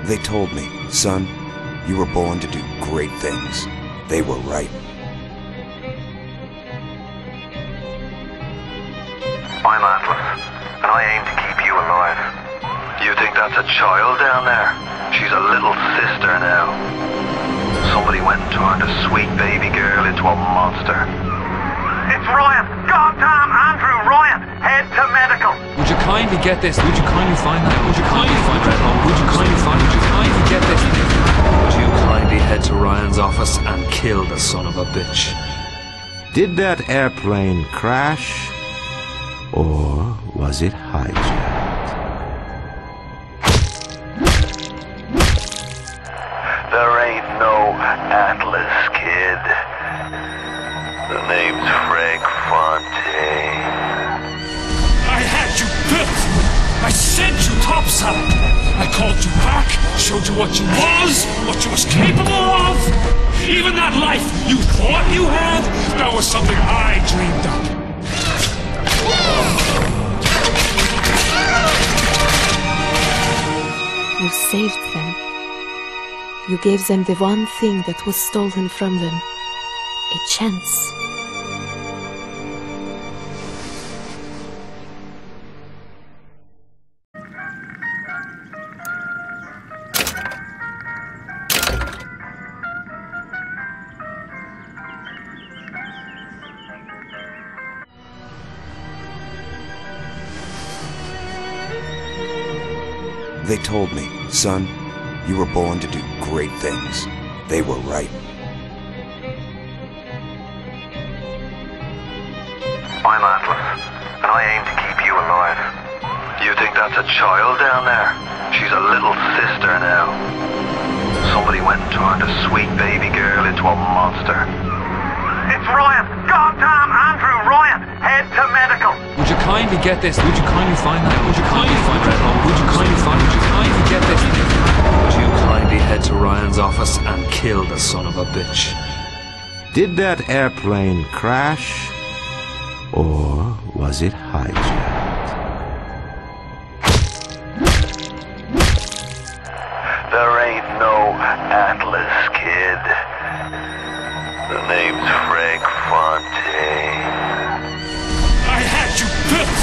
They told me, son, you were born to do great things. They were right. I'm Atlas, and I aim to keep you alive. You think that's a child down there? She's a little sister now. Somebody went and turned a sweet baby girl into a monster. It's Ryan! Goddamn Andrew Ryan! Head to medical! Would you kindly get this? Would you kindly find that? Would you kindly find that? Would you kindly find? Would you kindly get this? Would you kindly head to Ryan's office and kill the son of a bitch? Did that airplane crash? Or was it hijacked? There ain't no Atlas, kid. The name's Frank Fontaine. I had you built! I sent you topside! I called you back, showed you what you was capable of! Even that life you thought you had, that was something I dreamed up. You saved them. You gave them the one thing that was stolen from them. A chance. They told me, son, you were born to do great things. They were right. I'm Atlas, and I aim to keep you alive. You think that's a child down there? She's a little sister now. Somebody went and turned a sweet baby girl into a monster. It's Ryan! Goddamn Andrew Ryan! Head to medical! Would you kindly get this? Would you kindly find that? Would you kindly find that? Would you kindly find? Would you kindly get this? Would you kindly head to Ryan's office and kill the son of a bitch? Did that airplane crash? Or was it hijacked? There ain't no Atlas, kid. The name's Frank Fontaine. I had you built!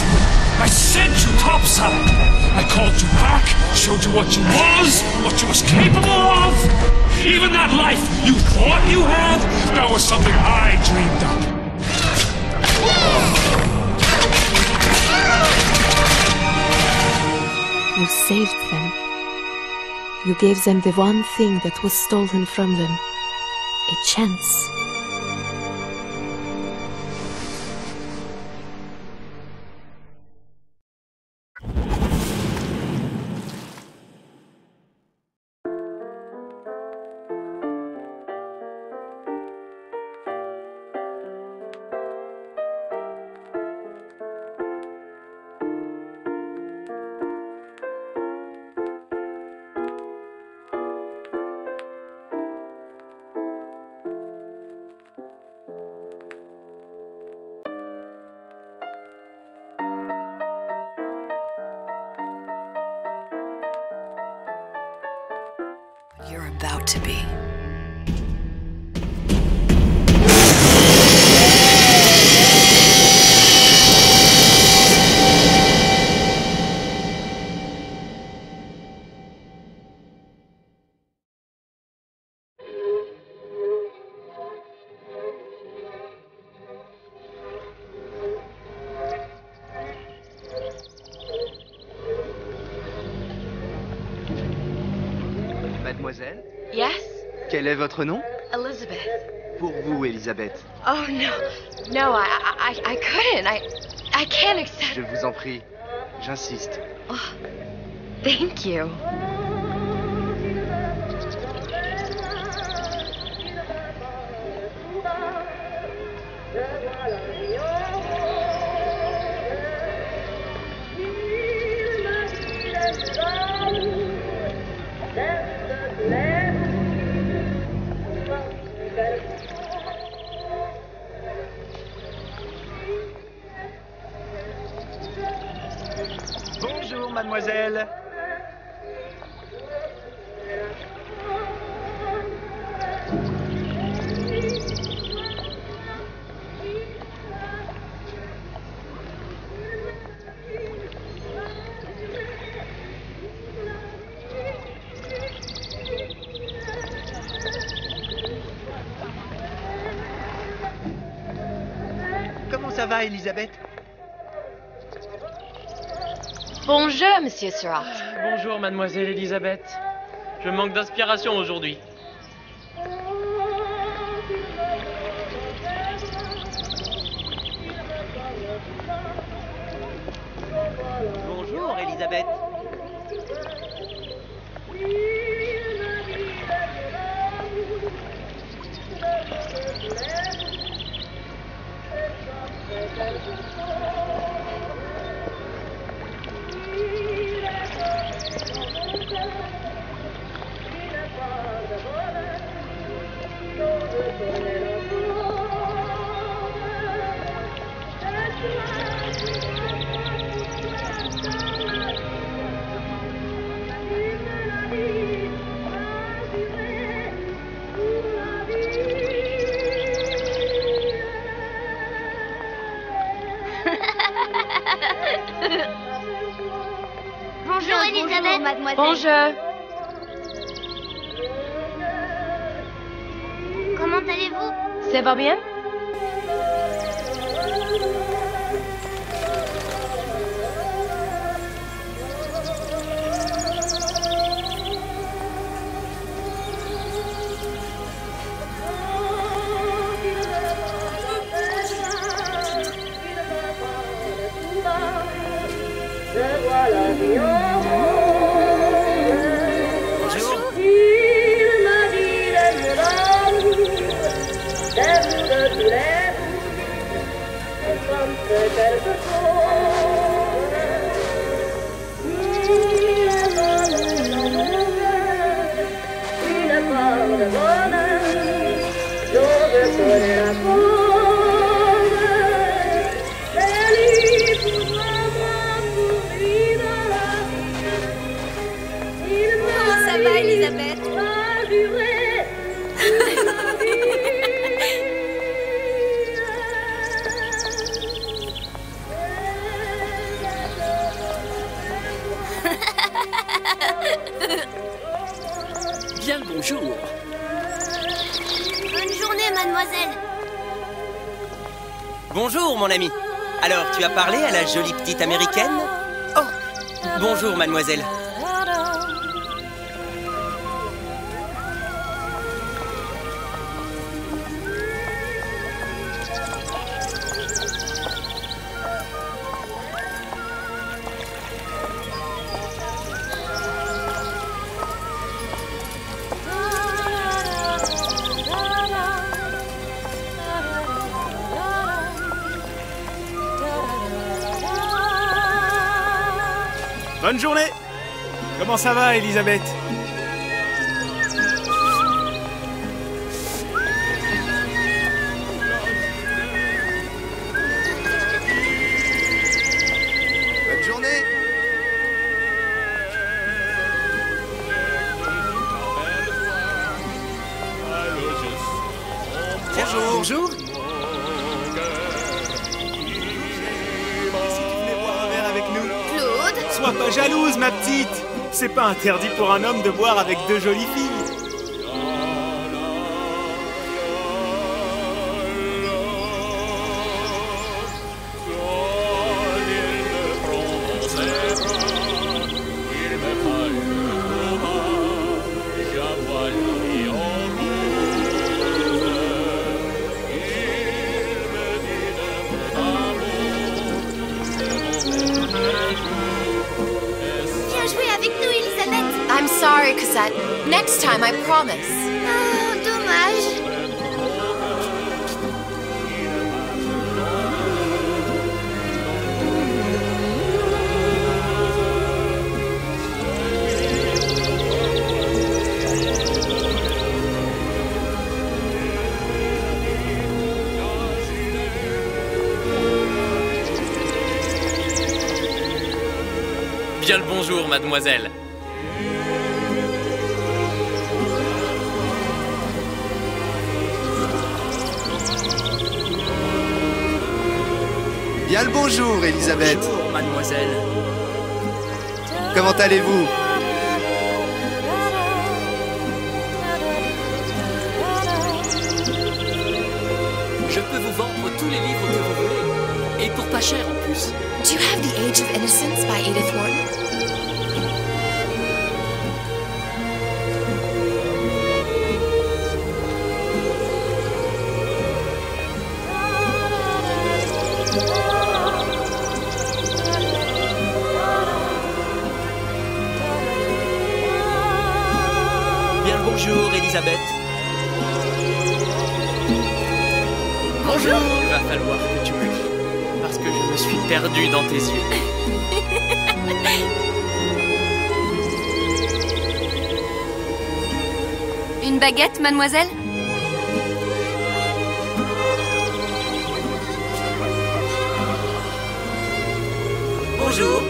I sent you topside! I called you back, showed you what you was capable of! Even that life you thought you had, that was something I dreamed up. You saved them. You gave them the one thing that was stolen from them. A chance. You're about to be. Mademoiselle, Yes? quel est votre nom? Elizabeth. Pour vous, Elisabeth. Oh, no. No, I couldn't. I can't accept. Je vous en prie, j'insiste. Oh, thank you. Bonjour, mademoiselle. ça va, Elisabeth? Bonjour, Monsieur Surratt. Bonjour, mademoiselle Elisabeth. Je manque d'inspiration aujourd'hui. Bonjour, Elisabeth. Bonjour Elisabeth. Mademoiselle. Bonjour. Comment allez-vous? Ça va bien? Comment ça va, Elisabeth? Bien le bonjour. Bonne journée, mademoiselle. Bonjour, mon ami. Alors, tu as parlé à la jolie petite américaine? Oh, bonjour, mademoiselle. Bonne journée! Comment ça va, Elisabeth? Bonne journée. Bonjour. Bonjour! Si tu venais boire un verre avec nous? Claude? Sois pas jalouse, ma petite! C'est pas interdit pour un homme de boire avec deux jolies filles. Viens jouer avec nous, Elisabeth. I'm sorry, Cosette. Next time, I promise. Oh, dommage. Bien le bonjour, mademoiselle. Bien le bonjour, Elisabeth. Bonjour, mademoiselle. Comment allez-vous? Je peux vous vendre tous les livres que vous voulez. Et pour pas cher en plus. Do you have The Age of Innocence by Edith Wharton? Bien le bonjour, Elisabeth. Bonjour. Il va falloir que tu me lis. Parce que je me suis perdu dans tes yeux. Une baguette, mademoiselle? Bonjour.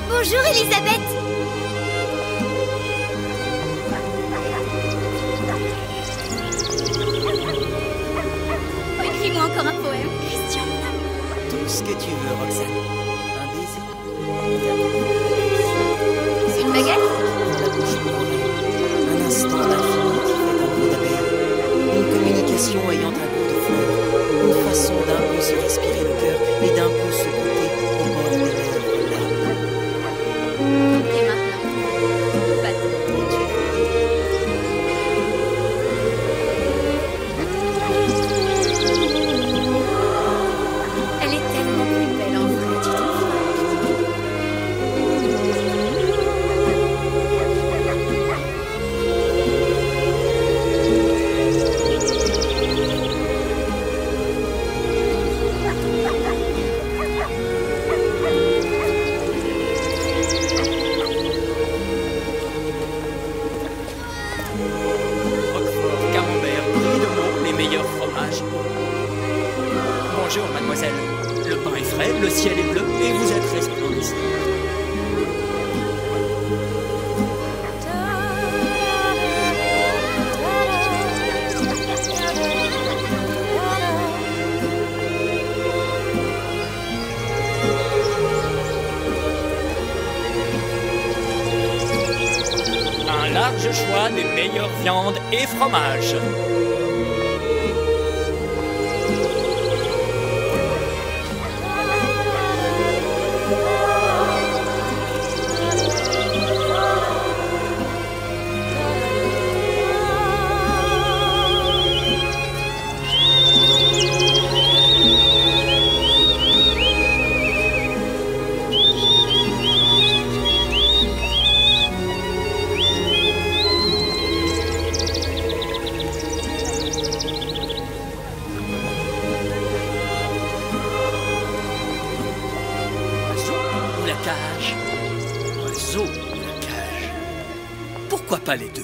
Bonjour, Elisabeth. Écris-moi encore un poème, Christian. Tout ce que tu veux, Roxane. Un baiser. C'est une baguette? La bouche couronnée. Un instant d'infini qui fait un goût d'abeille. Une communication ayant un goût de fleur. Une façon d'un peu se respirer le cœur et d'un peu se goûter au bord des lèvres l'âme. Et maintenant, bateau. Elle est tellement plus belle en vrai, tu trouves? Roquefort, camembert, brie de Meaux, les meilleurs fromages. Bonjour, mademoiselle. Le pain est frais, le ciel est bleu et vous êtes resplendissante. Un large choix des meilleures viandes et fromages. Cage. Oiseau ou la cage. Pourquoi pas les deux?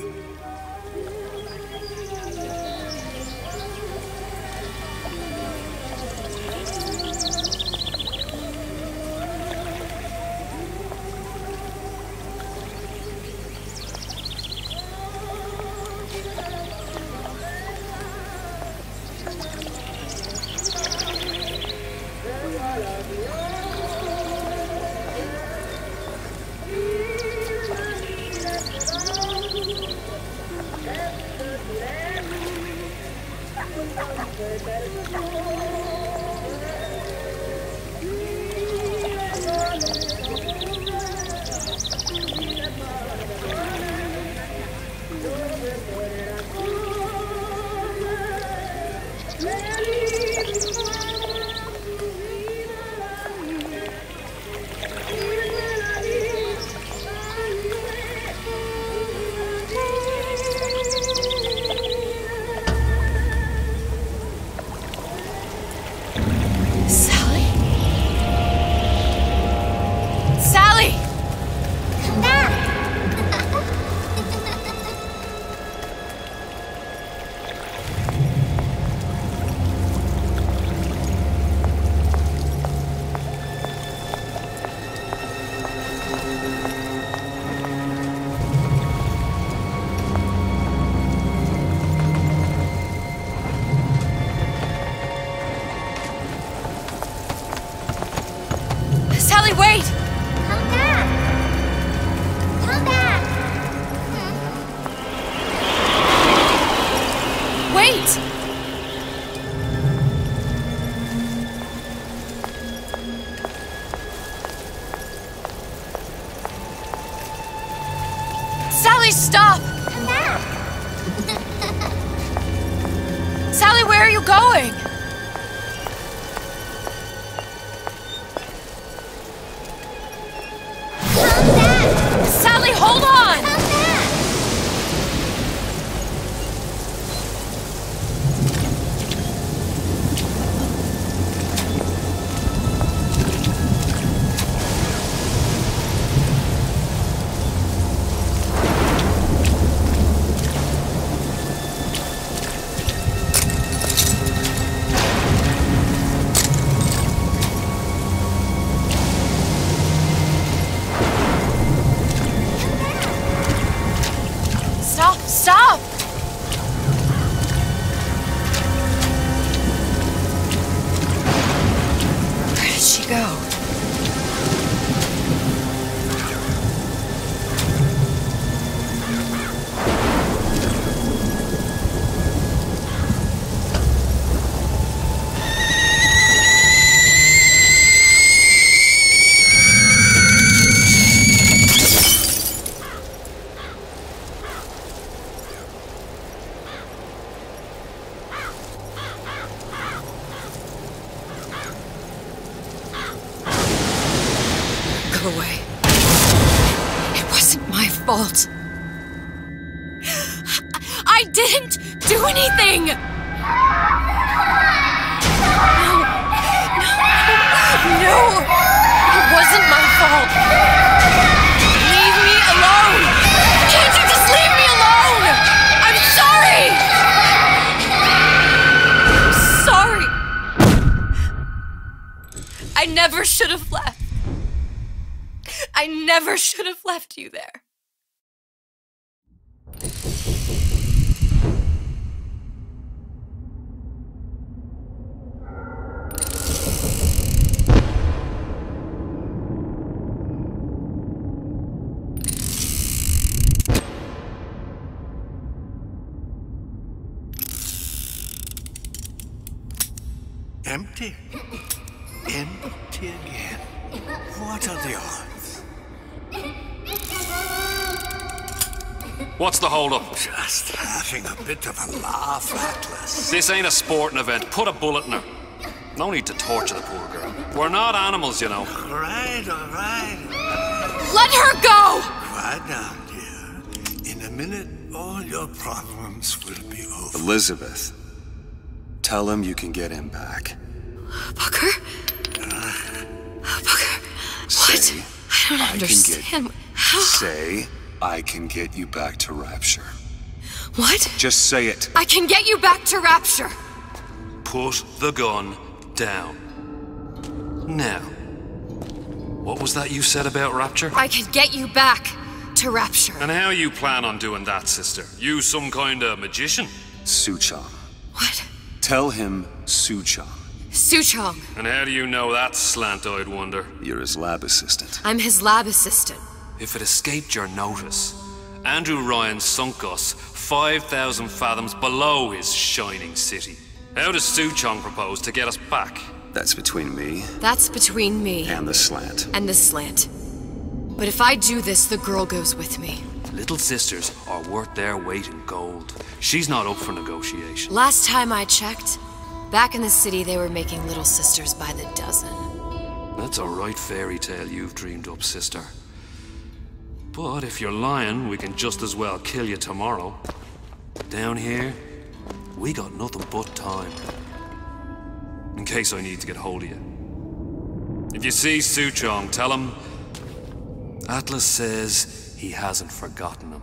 Sally, wait! Come back! Come back! Wait! go. Go away. It wasn't my fault. I didn't do anything! No, it wasn't my fault. Leave me alone! Can't you just leave me alone? I'm sorry! I'm sorry. I never should have left. I never should have left you there. Empty? Empty again. What are the odds? What's the hold-up? Just having a bit of a laugh, Atlas. This ain't a sporting event. Put a bullet in her. No need to torture the poor girl. We're not animals, you know. All right. Let her go! Quiet down, dear. In a minute, all your problems will be over. Elizabeth, tell him you can get him back. Booker? Booker, what? I don't understand. How? Say, I can get you back to Rapture. What? Just say it. I can get you back to Rapture. Put the gun down. Now, what was that you said about Rapture? I can get you back to Rapture. And how you plan on doing that, sister? You some kind of magician? Suchong. What? Tell him Suchong. Suchong. And how do you know that, slant-eyed wonder? You're his lab assistant. I'm his lab assistant. If it escaped your notice, Andrew Ryan sunk us 5,000 fathoms below his shining city. How does Suchong propose to get us back? That's between me. That's between me. And the slant. And the slant. But if I do this, the girl goes with me. Little sisters are worth their weight in gold. She's not up for negotiation. Last time I checked, back in the city they were making little sisters by the dozen. That's a right fairy tale you've dreamed up, sister. But if you're lying, we can just as well kill you tomorrow. Down here, we got nothing but time. In case I need to get hold of you. If you see Suchong, tell him Atlas says he hasn't forgotten him.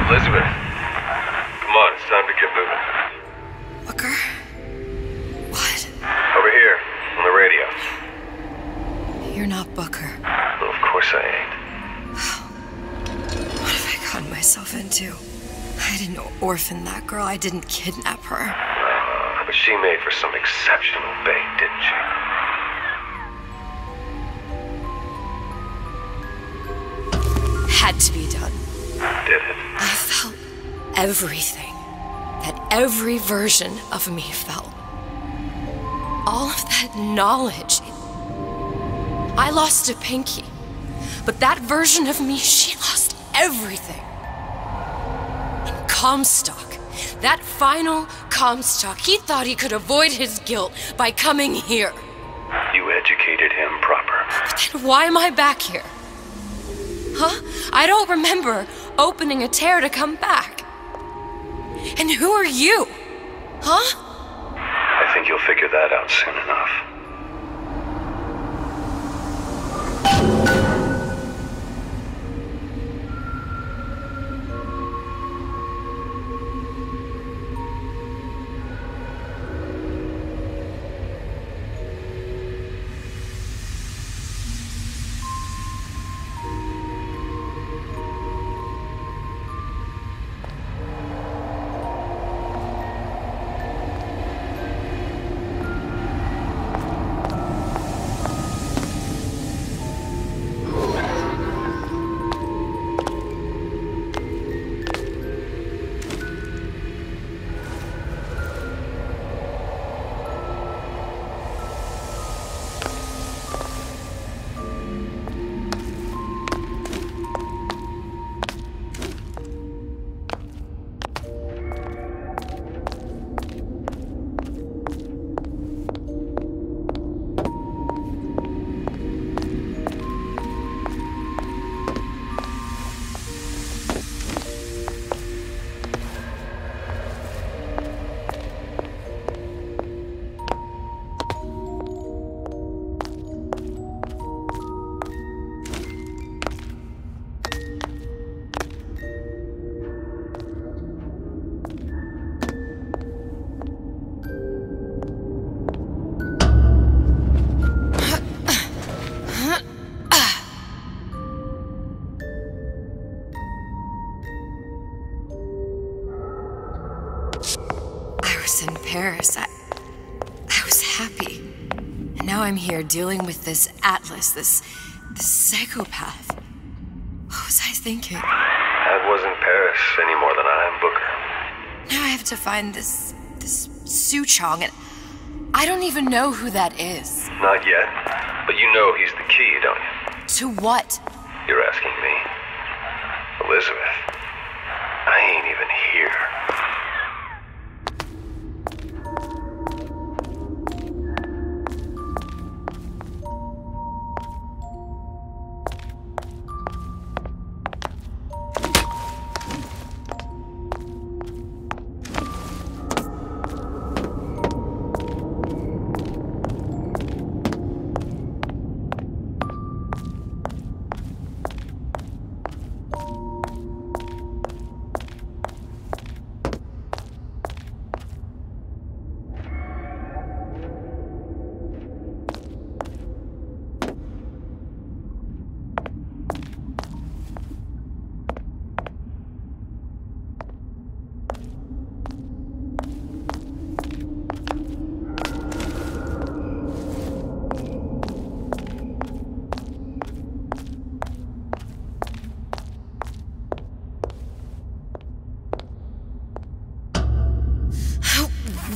Elizabeth, come on, it's time to get moving. Booker? What? Over here, on the radio. You're not Booker. Well, of course I ain't. What have I gotten myself into? I didn't orphan that girl. I didn't kidnap her. But she made for some exceptional bait, didn't she? Had to be done. Did it? I felt everything that every version of me felt. All of that knowledge. I lost a pinky, but that version of me, she lost everything. And Comstock, that final Comstock, he thought he could avoid his guilt by coming here. You educated him proper. But then why am I back here? Huh? I don't remember opening a tear to come back. And who are you? Huh? I think you'll figure that out soon enough. I was in Paris. I was happy. And now I'm here dealing with this Atlas, this psychopath. What was I thinking? That wasn't Paris any more than I am Booker. Now I have to find this Suchong, and I don't even know who that is. Not yet, but you know he's the key, don't you? To what? You're asking me. Elizabeth, I ain't even here.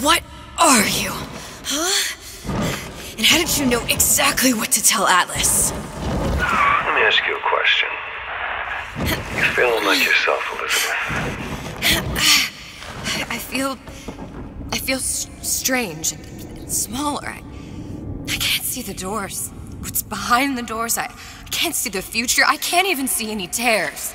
What are you? Huh? And how did you know exactly what to tell Atlas? Let me ask you a question. You feeling like yourself, Elizabeth? I feel strange and smaller. I can't see the doors. What's behind the doors? I can't see the future. I can't even see any tears.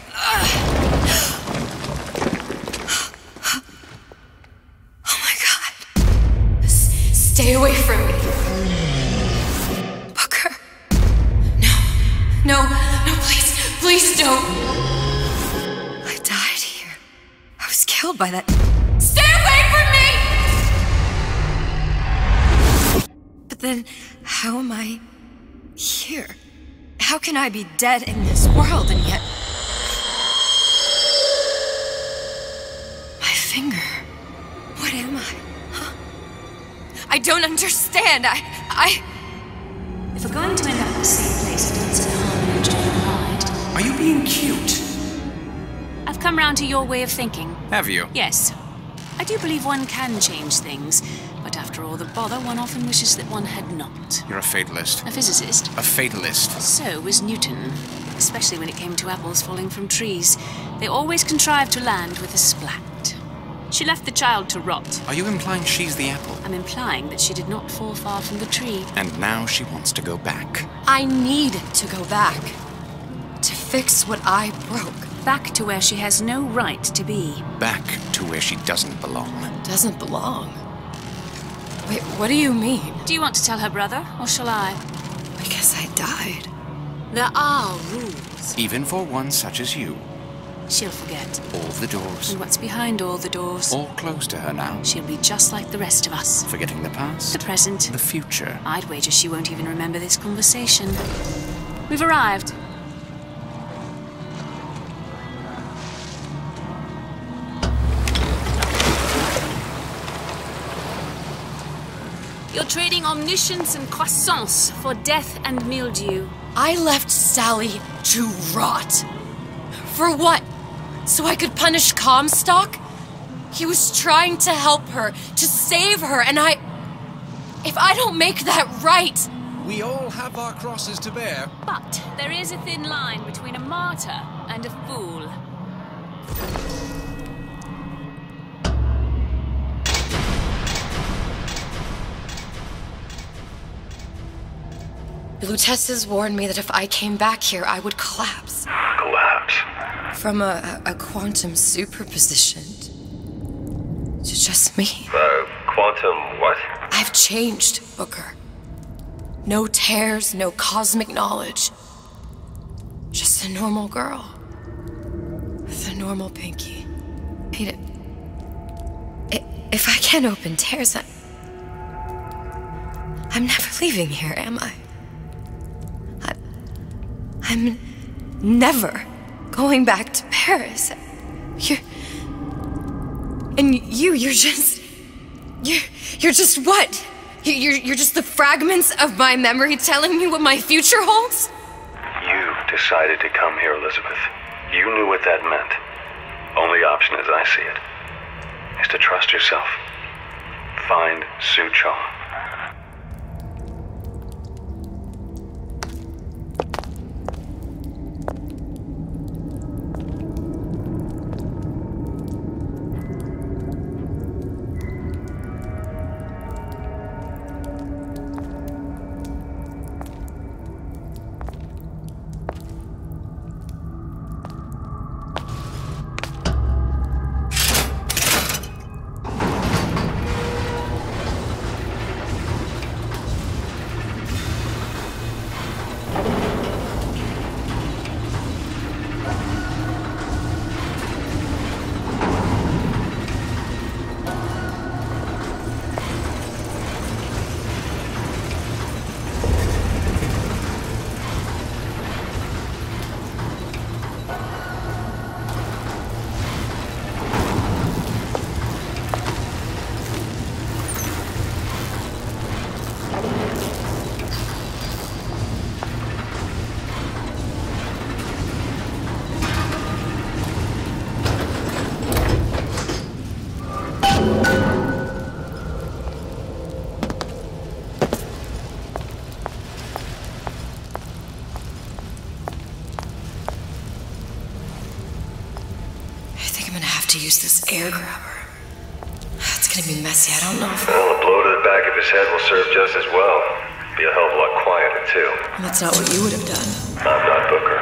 Stay away from me. Booker. No, please don't. I died here. I was killed by that. Stay away from me! But then, how am I here? How can I be dead in this world and yet... My finger. What am I? I don't understand. If we're going to end up in the same place, it doesn't harm you to hide. Are you being cute? I've come round to your way of thinking. Have you? Yes. I do believe one can change things, but after all the bother, one often wishes that one had not. You're a fatalist. A physicist. A fatalist. So was Newton, especially when it came to apples falling from trees. They always contrived to land with a splat. She left the child to rot. Are you implying she's the apple? I'm implying that she did not fall far from the tree. And now she wants to go back. I need to go back. To fix what I broke. Back to where she has no right to be. Back to where she doesn't belong. Doesn't belong? Wait, what do you mean? Do you want to tell her brother, or shall I? I guess I died. There are rules. Even for one such as you. She'll forget. All the doors. And what's behind all the doors? All closed to her now. She'll be just like the rest of us. Forgetting the past. The present. The future. I'd wager she won't even remember this conversation. We've arrived. You're trading omniscience and croissance for death and mildew. I left Sally to rot. For what? So I could punish Comstock? He was trying to help her, to save her, and if I don't make that right... We all have our crosses to bear. But there is a thin line between a martyr and a fool. Lutesses warned me that if I came back here, I would collapse. Collapse? From a quantum superposition to just me. Quantum what? I've changed, Booker. No tears, no cosmic knowledge. Just a normal girl. With a normal pinky. If I can't open tears, I'm never leaving here, am I? I'm never going back to Paris. And you're just... You're just what? You're just the fragments of my memory telling me what my future holds? You decided to come here, Elizabeth. You knew what that meant. Only option, as I see it, is to trust yourself. Find Suchong. To use this air grabber. It's gonna be messy, I don't know if... Well, a blow to the back of his head will serve just as well. Be a hell of a lot quieter, too. That's not what you would have done. I'm not Booker.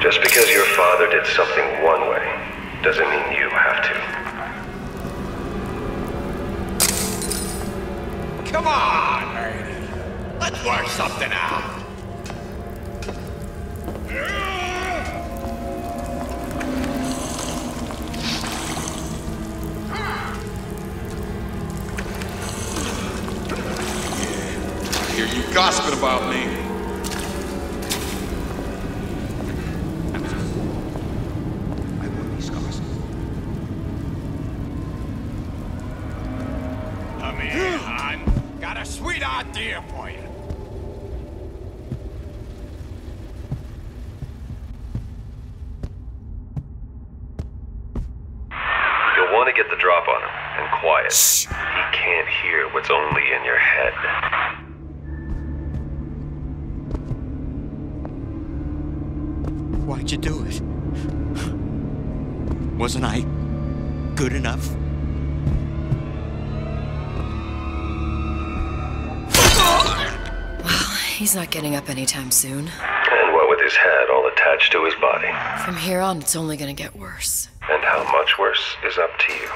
Just because your father did something one way, doesn't mean you have to. Come on, lady. Let's work something out. Hear you gossiping about me. I want these scars. Come here, hon. Got a sweet idea for you. You'll want to get the drop on him, and quiet. He can't hear what's only in your head. Why'd you do it? Wasn't I good enough? Well, he's not getting up anytime soon. And what with his head all attached to his body. From here on, it's only gonna get worse. And how much worse is up to you.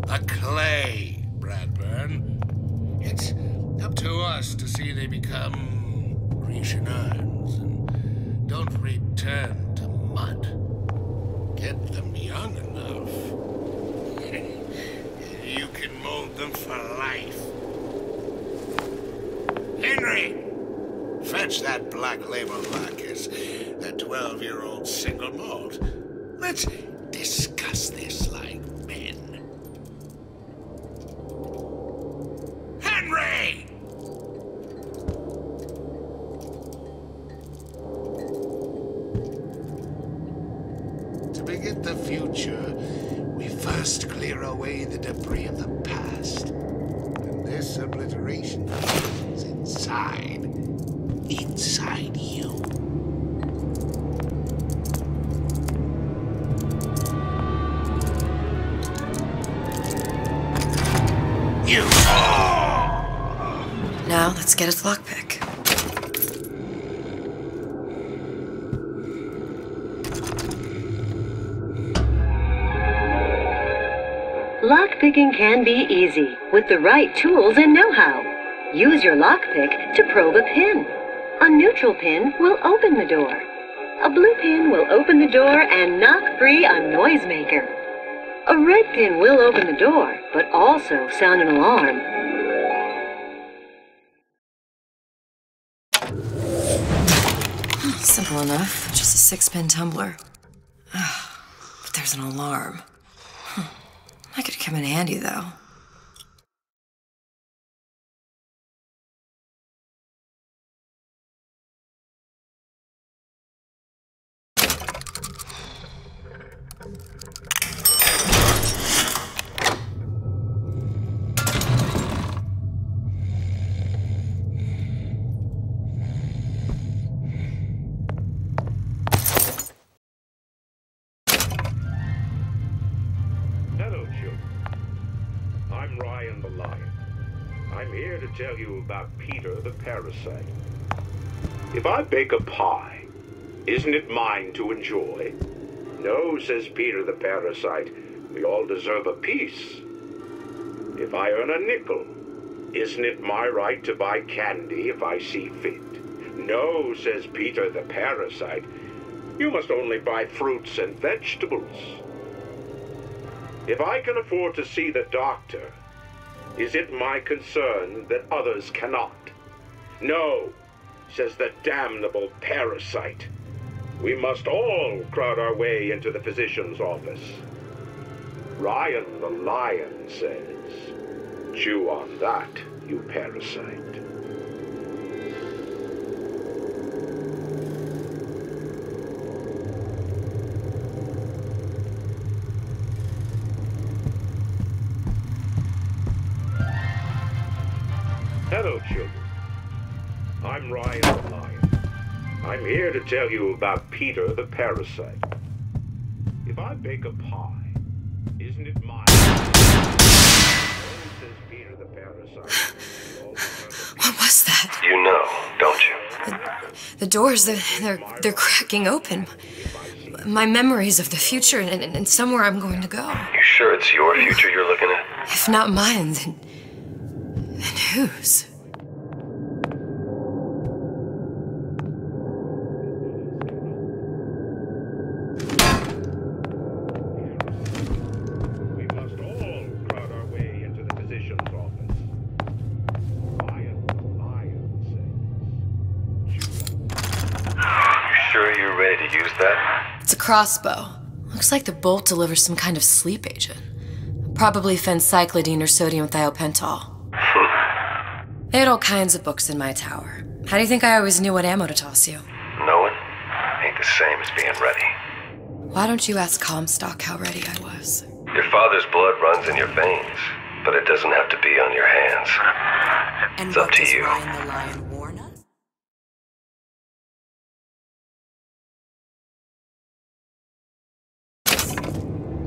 The clay, Bradburn. It's up to us to see they become Grecian urns and don't return to mud. Get them young enough. You can mold them for life. Henry! Fetch that black label Marcus, that 12-year-old single malt. Let's discuss this like men. Henry! To begin the future, we first clear away the debris of the past. And this obliteration is inside you. Now, let's get his lockpick. Lockpicking can be easy with the right tools and know-how. Use your lockpick to probe a pin. A neutral pin will open the door. A blue pin will open the door and knock free a noisemaker. A red pin will open the door, but also sound an alarm. Simple enough. Just a 6-pin tumbler. But there's an alarm. That could come in handy, though. Hello, children. I'm Ryan the Lion. I'm here to tell you about Peter the Parasite. If I bake a pie, isn't it mine to enjoy? No, says Peter the Parasite. We all deserve a piece. If I earn a nickel, isn't it my right to buy candy if I see fit? No, says Peter the Parasite. You must only buy fruits and vegetables. If I can afford to see the doctor, is it my concern that others cannot? No, says the damnable parasite. We must all crowd our way into the physician's office. Ryan the Lion says, chew on that, you parasite. Hello, children. I'm Ryan the Lion. I'm here to tell you about Peter the Parasite. If I bake a pie, isn't it mine? Oh, says Peter the Parasite. What was that? You know, don't you? The doors, they're cracking open. My memories of the future and somewhere I'm going to go. You sure it's your future you're looking at? If not mine, then whose? We must all crowd our way into the physician's office. Ryan the Lion says, You sure you're ready to use that? It's a crossbow. Looks like the bolt delivers some kind of sleep agent. Probably phencyclidine or sodium thiopental. They had all kinds of books in my tower. How do you think I always knew what ammo to toss you? Knowing ain't the same as being ready. Why don't you ask Comstock how ready I was? Your father's blood runs in your veins, but it doesn't have to be on your hands. And It's up to you. Ryan the Lion warn us?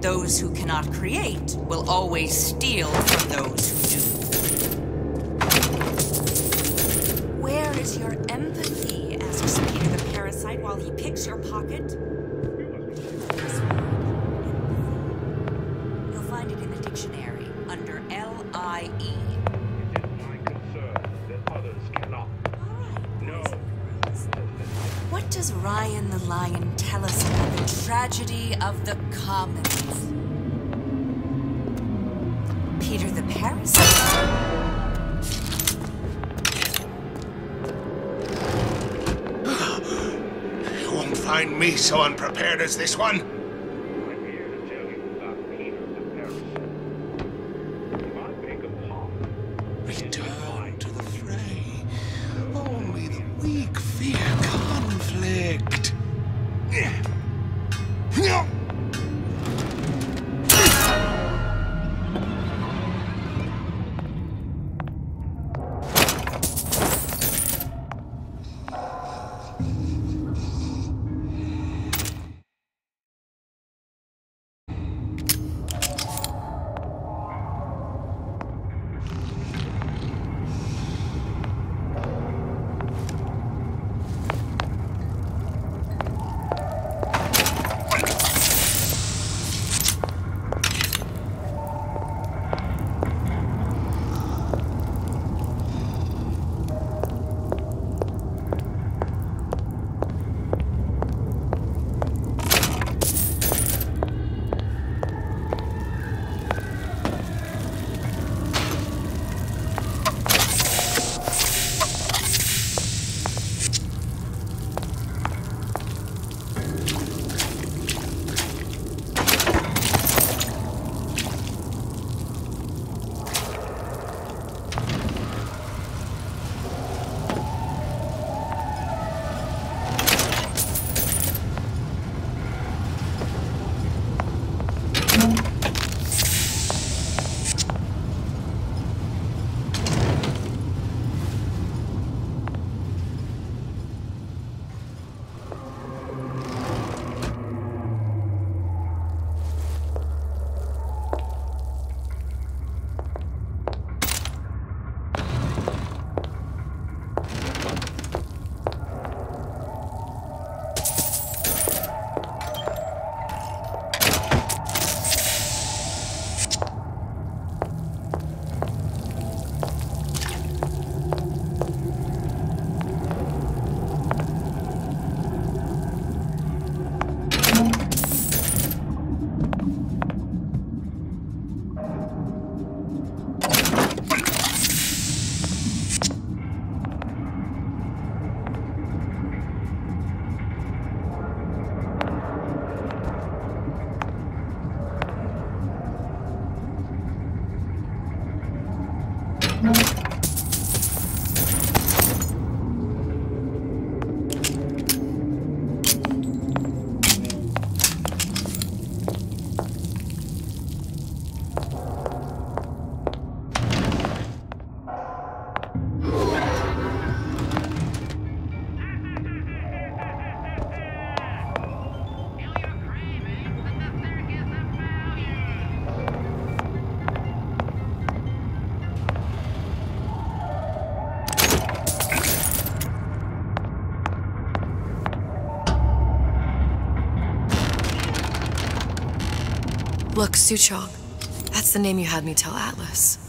Those who cannot create will always steal from those who do. Where is your empathy? Asks Peter the Parasite while he picks your pocket. You'll find it in the dictionary under L-I-E. What does Ryan the Lion tell us about the tragedy of the commons? Peter the Parasite? You won't find me so unprepared as this one. I'm here to tell you about Peter the Parasite. If I bake a pie, Return to the fray. Only the weak fear conflict. Look, Suchong. That's the name you had me tell Atlas.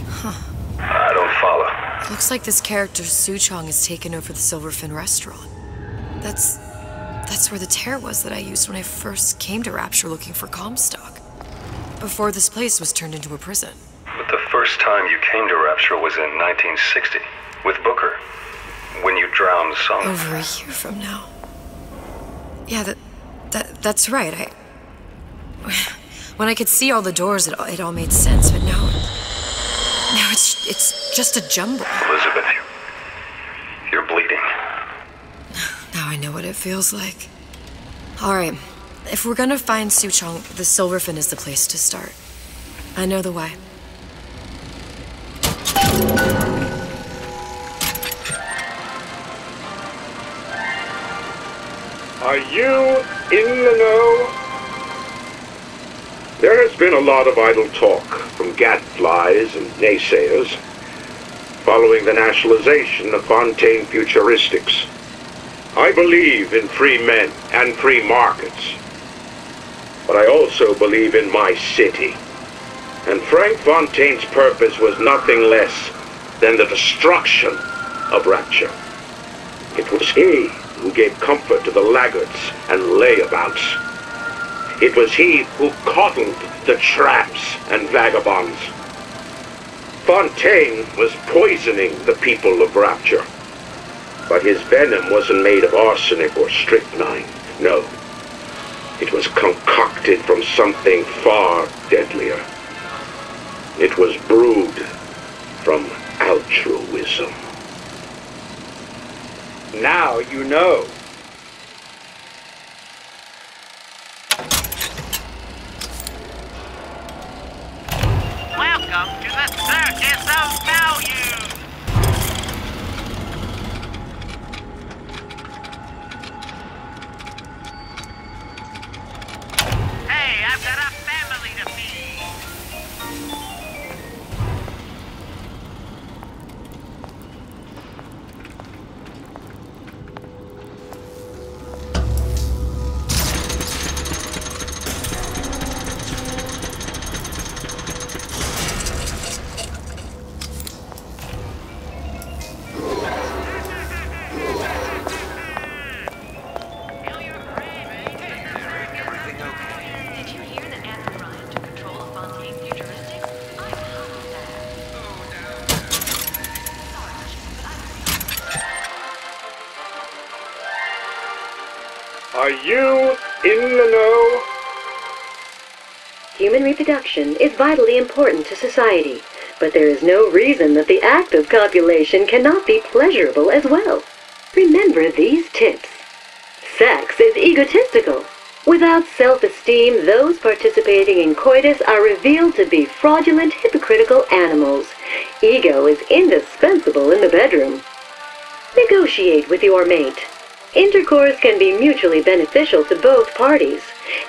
Huh. I don't follow. Looks like this character Suchong has taken over the Silverfin restaurant. That's where the tear was that I used when I first came to Rapture looking for Comstock. Before this place was turned into a prison. But the first time you came to Rapture was in 1960, with Booker. When you drowned some... Over a year from now. Yeah, that's right. When I could see all the doors, it all made sense, but now it's just a jumble. Elizabeth, you're bleeding. Now I know what it feels like. Alright, if we're gonna find Suchong, the Silverfin is the place to start. I know the way. Are you in the know? There has been a lot of idle talk from gadflies and naysayers following the nationalization of Fontaine Futuristics. I believe in free men and free markets, but I also believe in my city. And Frank Fontaine's purpose was nothing less than the destruction of Rapture. It was he who gave comfort to the laggards and layabouts. It was he who coddled the tramps and vagabonds. Fontaine was poisoning the people of Rapture. But his venom wasn't made of arsenic or strychnine. No. It was concocted from something far deadlier. It was brewed from altruism. Now you know. Welcome to the Circus of Value! Hey, I've got a family to feed! Are you in the know? Human reproduction is vitally important to society, but there is no reason that the act of copulation cannot be pleasurable as well. Remember these tips. Sex is egotistical. Without self-esteem, those participating in coitus are revealed to be fraudulent, hypocritical animals. Ego is indispensable in the bedroom. Negotiate with your mate. Intercourse can be mutually beneficial to both parties.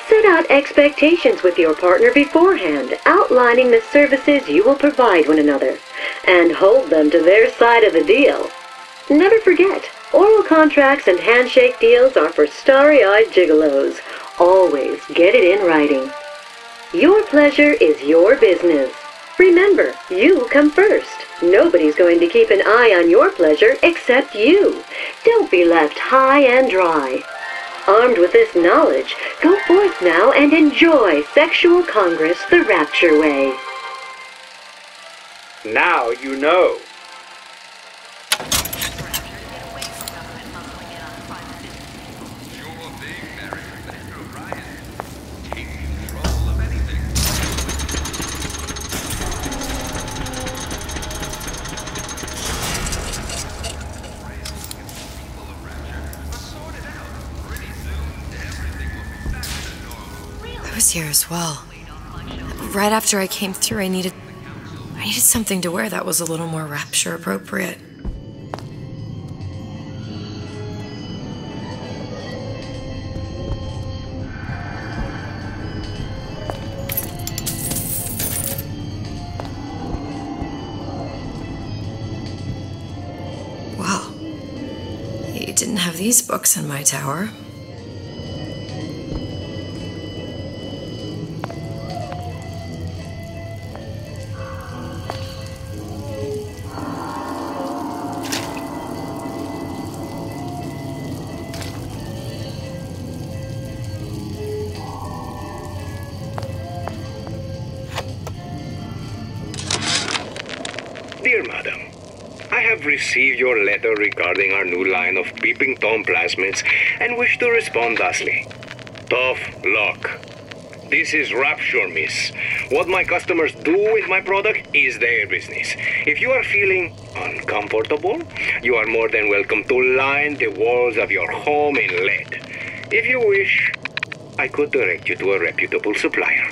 Set out expectations with your partner beforehand, outlining the services you will provide one another, and hold them to their side of the deal. Never forget, oral contracts and handshake deals are for starry-eyed gigolos. Always get it in writing. Your pleasure is your business. Remember, you come first. Nobody's going to keep an eye on your pleasure except you. Don't be left high and dry. Armed with this knowledge, go forth now and enjoy Sexual Congress the Rapture way. Now you know. I was here as well. Right after I came through, I needed something to wear that was a little more Rapture appropriate. Well, you didn't have these books in my tower. Dear Madam, I have received your letter regarding our new line of peeping Tom plasmids and wish to respond thusly. Tough luck. This is Rapture, miss. What my customers do with my product is their business. If you are feeling uncomfortable, you are more than welcome to line the walls of your home in lead. If you wish, I could direct you to a reputable supplier.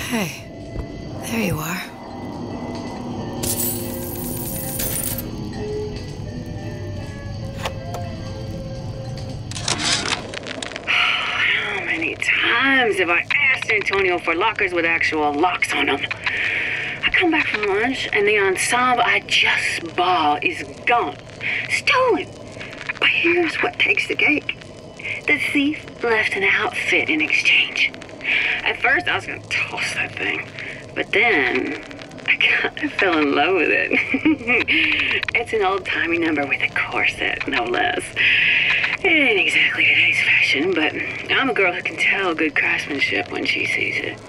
Hey, there you are. How many times have I asked Antonio for lockers with actual locks on them? I come back from lunch and the ensemble I just bought is gone. Stolen. But here's what takes the cake. The thief left an outfit in exchange. At first, I was going to toss that thing, but then I kind of fell in love with it. It's an old-timey number with a corset, no less. It ain't exactly today's fashion, but I'm a girl who can tell good craftsmanship when she sees it.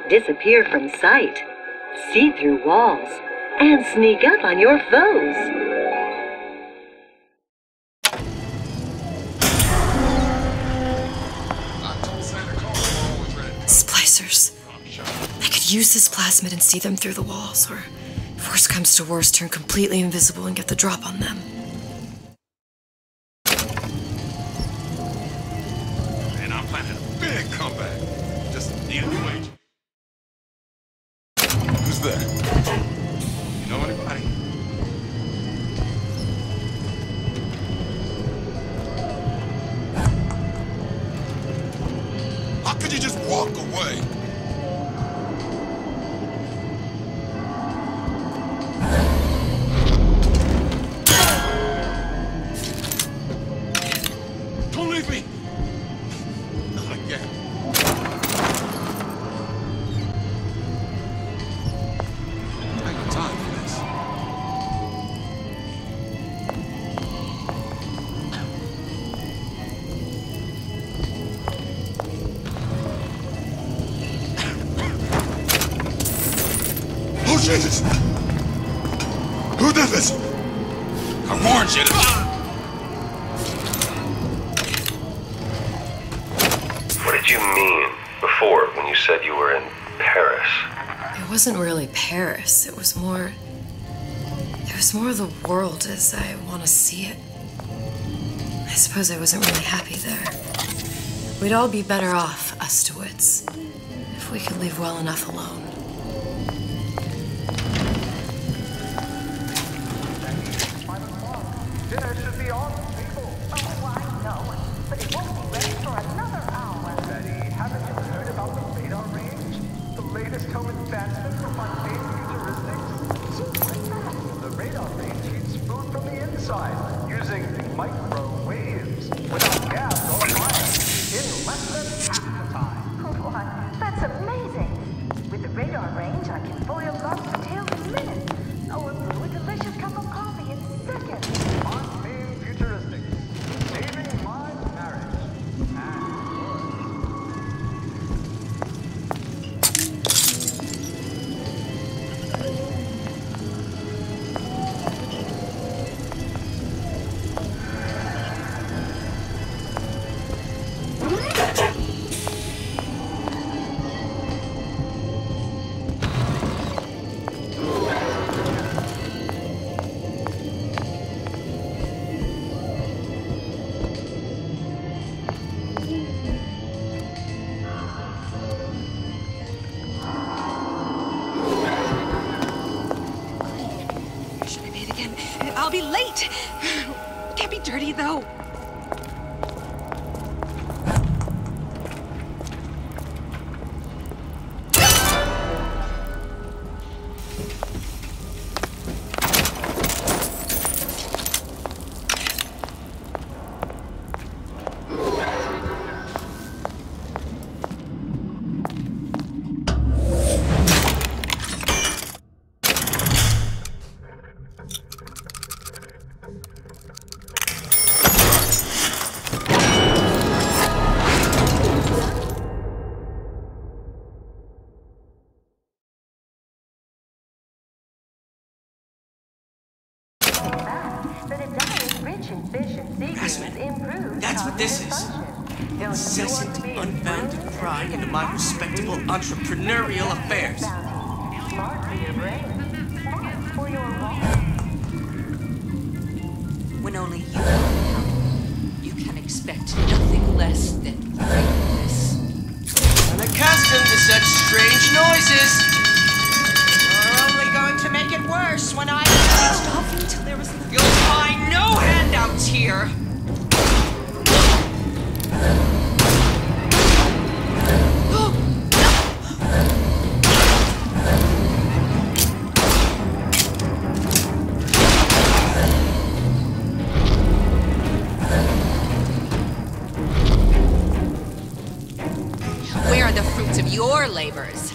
Disappear from sight, see through walls, and sneak up on your foes. Splicers. I could use this plasmid and see them through the walls, or if worst comes to worst, turn completely invisible and get the drop on them. And I'm planning a big comeback. Just need a new agent. Who's there? You know anybody? How could you just walk away? Don't leave me! Not again. I ain't got time for this. Oh, Jesus! Who did this? I warned you. What did you mean before when you said you were in Paris? It wasn't really Paris. It was more of the world as I want to see it. I suppose I wasn't really happy there. We'd all be better off, us DeWitts, if we could leave well enough alone. Dinner should be on the table. Oh, I know, but it won't be ready for another hour. Betty, haven't you heard about the radar range? The latest home advancement for mundane futuristics? So like that. The radar range heats food from the inside, using I'll be late. Can't be dirty, though. That's what this is. Incessant, unbounded pry into my respectable entrepreneurial affairs. When only you can expect nothing less than greatness. Unaccustomed to such strange noises. You're only going to make it worse when I reached off until there was. You'll find no handouts here. Where are the fruits of your labors?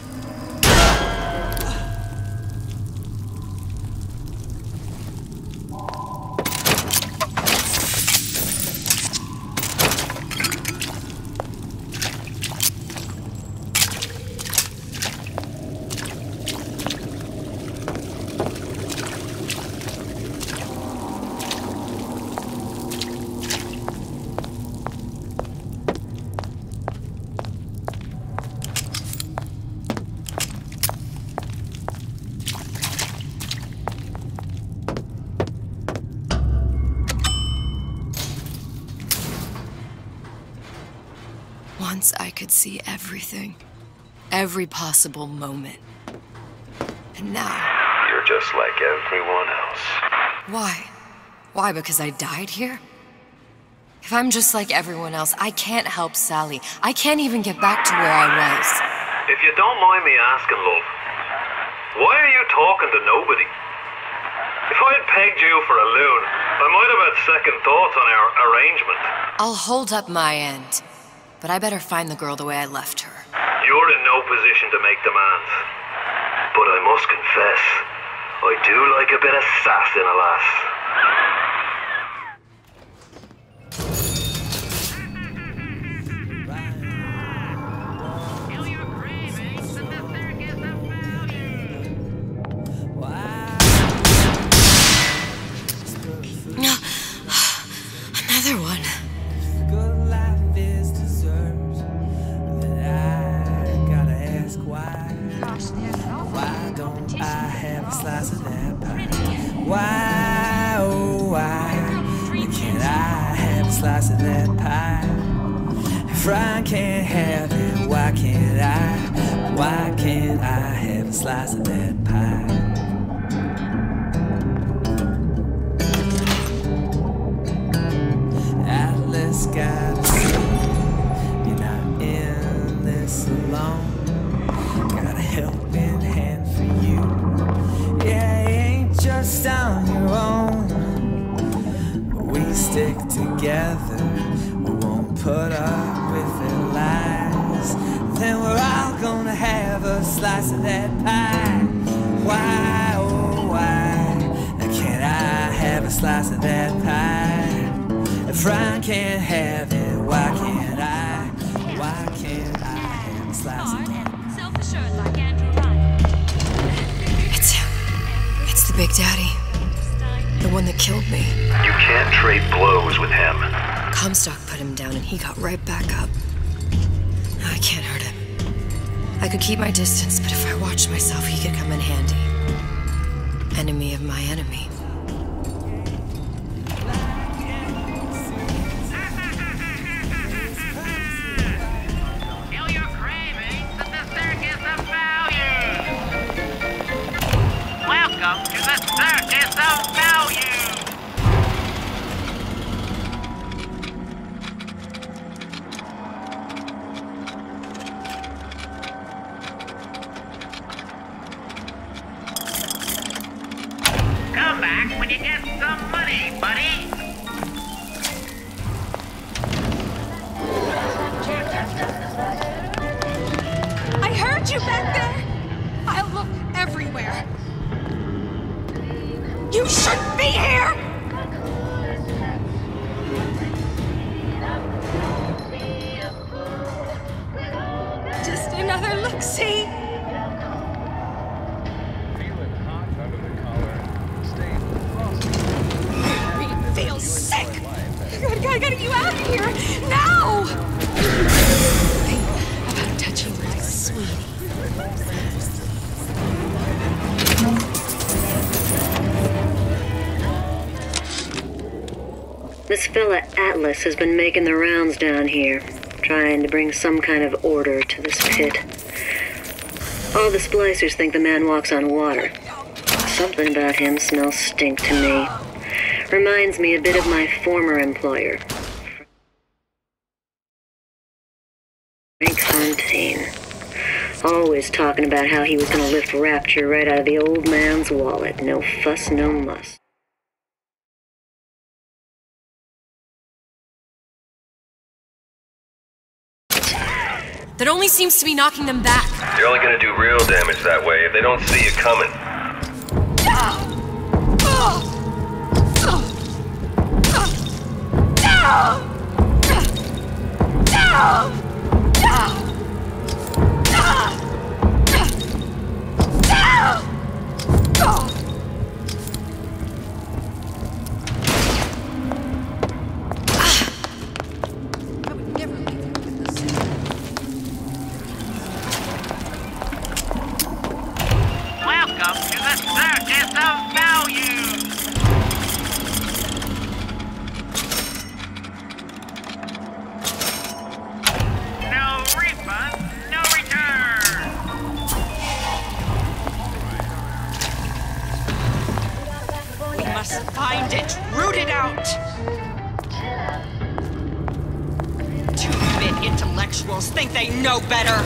Once I could see everything. Every possible moment. And now... You're just like everyone else. Why? Why, because I died here? If I'm just like everyone else, I can't help Sally. I can't even get back to where I was. If you don't mind me asking, love, why are you talking to nobody? If I had pegged you for a loon, I might have had second thoughts on our arrangement. I'll hold up my end. But I better find the girl the way I left her. You're in no position to make demands. But I must confess, I do like a bit of sass in a lass. Another one. Why don't I have a slice of that pie? Why, oh why can't I have a slice of that pie? If I can't have it, why can't I? Why can't I have a slice of that pie? Atlas gotta see you're not in this alone. Got a helping hand for you. Yeah, you ain't just on your own. We stick together. We won't put up with their lies. Then we're all gonna have a slice of that pie. Why, oh why can't I have a slice of that pie? If I can't have it, why can't I? Why can't I have a slice of that pie? It's the Big Daddy. The one that killed me. You can't trade blows with him. Comstock put him down and he got right back up. I can't hurt him. I could keep my distance, but if I watched myself, he could come in handy. Enemy of my enemy. Welcome to the Circus of Value! back when you get some money, buddy. I heard you back there! I'll look everywhere. You shouldn't be here! Just another look-see. I feel sick! I gotta get you out of here! Now! Think about touching my sweetie. This fella Atlas has been making the rounds down here, trying to bring some kind of order to this pit. All the splicers think the man walks on water. Something about him smells stink to me. Reminds me a bit of my former employer, Frank Fontaine. Always talking about how he was going to lift Rapture right out of the old man's wallet. No fuss, no muss. That only seems to be knocking them back. You're only gonna do real damage that way if they don't see you coming. Welcome to the circus of value. No refund, no return. We must find it, root it out. Two-bit intellectuals think they know better.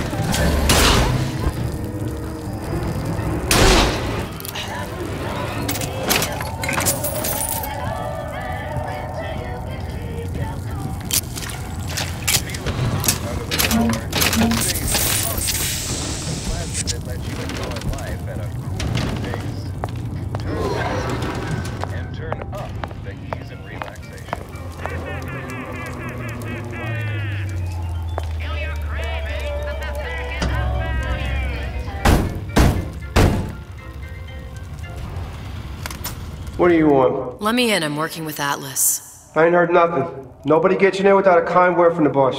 What do you want? Let me in, I'm working with Atlas. I ain't heard nothing. Nobody gets you there without a kind word from the boss.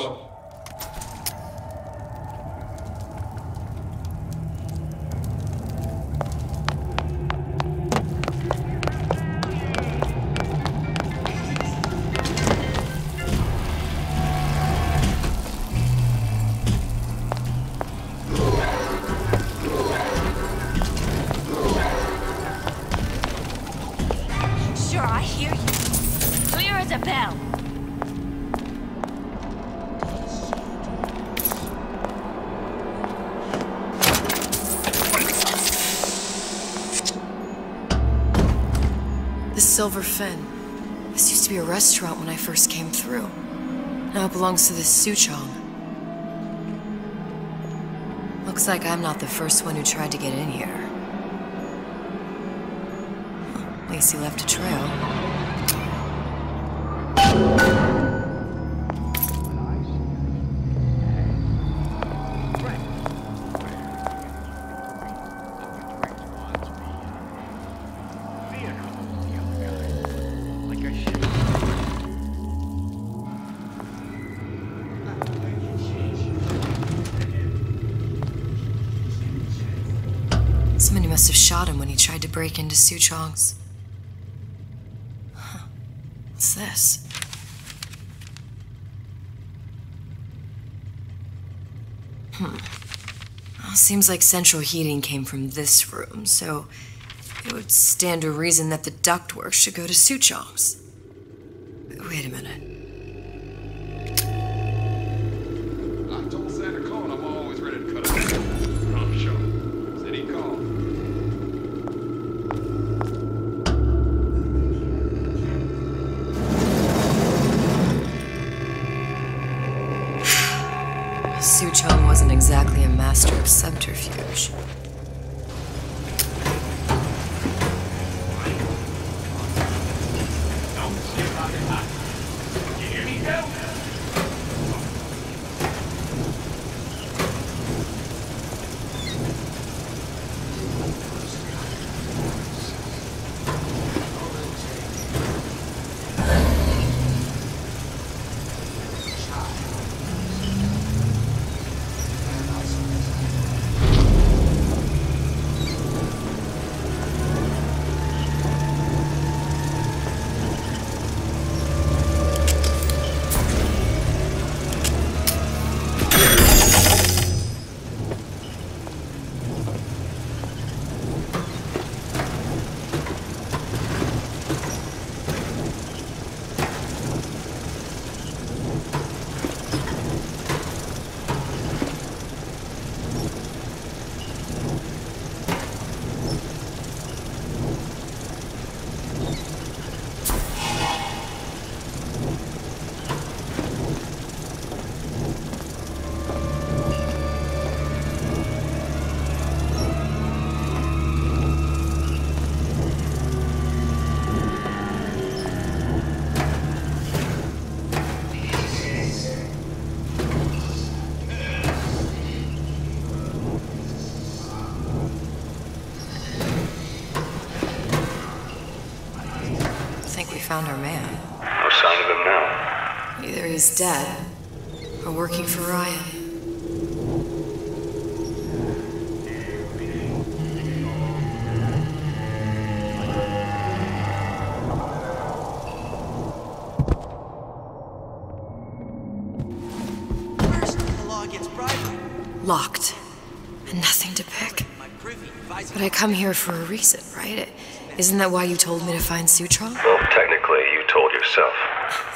Sure, I hear you. Clear as a bell. The Silver Fin. This used to be a restaurant when I first came through. Now it belongs to this Suchong. Looks like I'm not the first one who tried to get in here. At least he left a trail. Somebody must have shot him when he tried to break into Suchong's. Huh. What's this? Well, seems like central heating came from this room, so it would stand to reason that the ductwork should go to Suchong's. Wait a minute. I told Santa Claus I'm always ready to cut it. Rum show. Said he'd call. Subterfuge. Found our man. No sign of him now. Either he's dead or working for Ryan. First, the law against bribery. Locked. And nothing to pick. But I come here for a reason, right? Isn't that why you told me to find Suchong? Well, technically, you told yourself.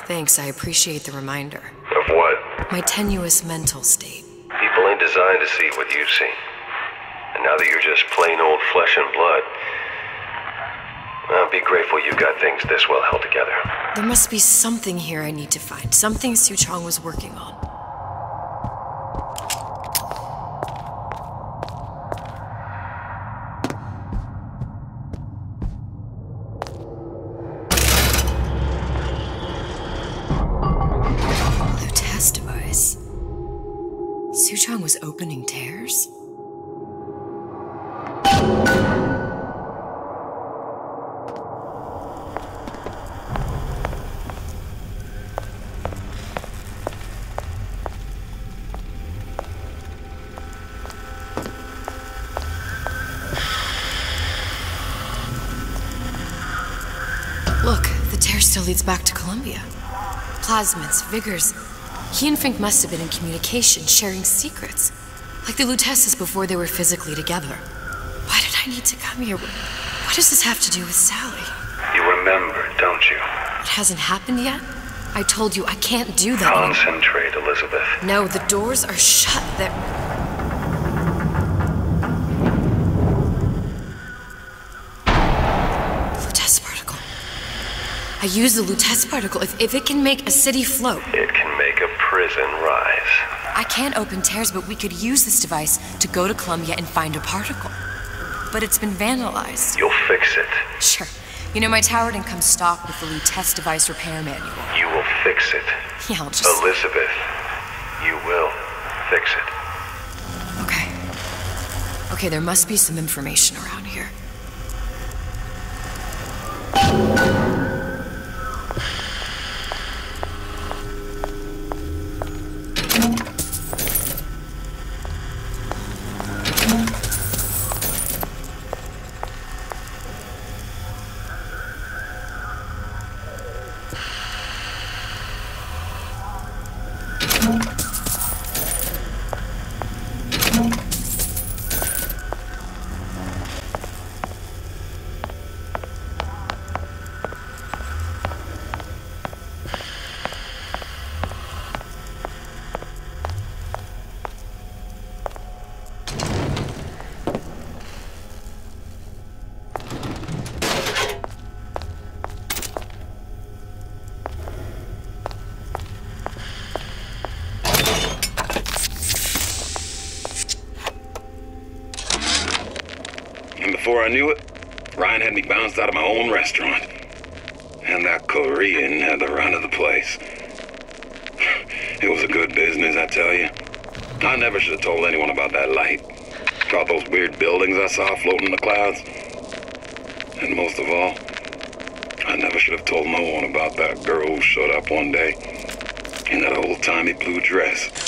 Thanks, I appreciate the reminder. Of what? My tenuous mental state. People ain't designed to see what you've seen. And now that you're just plain old flesh and blood, well, be grateful you got things this well held together. There must be something here I need to find. Something Suchong was working on. Suchong was opening tears? Look, the tear still leads back to Columbia. Plasmids, vigors. He and Fink must have been in communication, sharing secrets. Like the Lutesses before they were physically together. Why did I need to come here? What does this have to do with Sally? You remember, don't you? It hasn't happened yet? I told you I can't do that. Concentrate, Elizabeth. No, the doors are shut. They're... Lutece particle. I use the Lutece particle. If it can make a city float... It can make a prison rise. I can't open tears, but we could use this device to go to Columbia and find a particle. But it's been vandalized. You'll fix it. Sure. You know, my tower didn't come stocked with the Lutece device repair manual. You will fix it. Yeah, I'll just... Elizabeth, you will fix it. Okay, there must be some information around here. before I knew it, Ryan had me bounced out of my own restaurant. And that Korean had the run of the place. It was a good business, I tell you. I never should have told anyone about that light. About those weird buildings I saw floating in the clouds. And most of all, I never should have told no one about that girl who showed up one day in that old-timey blue dress.